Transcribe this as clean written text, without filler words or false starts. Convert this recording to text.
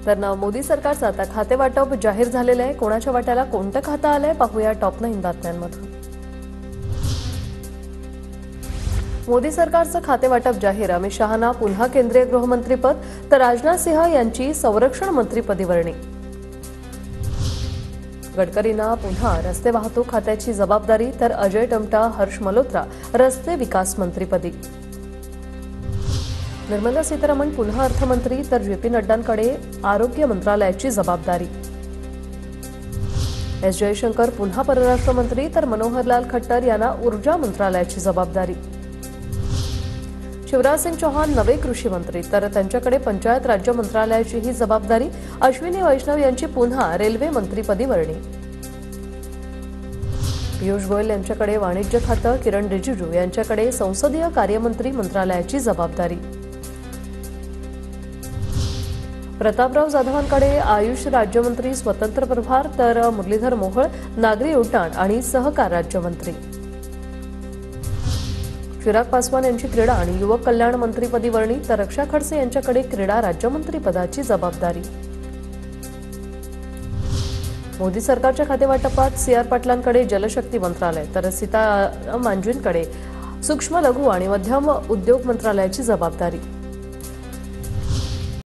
तर मोदी सरकारचं आता खाते वाटप जाहीर झालेलं आहे। कोणाच्या वाट्याला कोणतं खातं आलंय पाहूया टॉप 9 बातम्यांमधून। मोदी सरकारचं खाते वाटप जाहीर। अमित शहांना पुन्हा केंद्रीय गृहमंत्रीपद, तर राजनाथ सिंह यांची संरक्षण मंत्रीपदी वर्णी। गडकरींना पुन्हा रस्ते वाहतूक खात्याची जबाबदारी, तर अजय टमटा, हर्ष मल्होत्रा रस्ते विकास मंत्रीपदी। निर्मला सीतारामन पुन्हा अर्थमंत्री, तर जे.पी. नड्डांकडे आरोग्य मंत्रालयाची जबाबदारी। एस जयशंकर पुन्हा परराष्ट्र मंत्री, तर मनोहरलाल खट्टर यांना ऊर्जा मंत्रालयाची जबाबदारी। शिवराज सिंग चौहान नवे कृषी मंत्री, तर त्यांच्याकडे पंचायत राज्य मंत्रालयाची ही जबाबदारी। अश्विनी वैष्णव यांची पुन्हा रेल्वे मंत्रीपदी वर्णी। पियुष गोयल यांच्याकडे वाणिज्य खातं, किरण रिजिजू यांच्याकडे संसदीय कार्यमंत्री मंत्रालयाची जबाबदारी। प्रतापराव जाधवांकडे आयुष राज्यमंत्री स्वतंत्र प्रभार, तर मुरलीधर मोहोळ नागरी उड्डाण आणि सहकार राज्यमंत्री। चिराग पासवान यांची क्रीडा आणि युवक कल्याण मंत्रीपदी वर्णी, तर रक्षा खडसे यांच्याकडे क्रीडा राज्यमंत्री पदाची जबाबदारी। मोदी सरकारच्या खातेवाटपात सी.आर. पाटलांकडे जलशक्ती मंत्रालय, तर सीताराम मांजींकडे सूक्ष्म लघु आणि मध्यम उद्योग मंत्रालयाची जबाबदारी।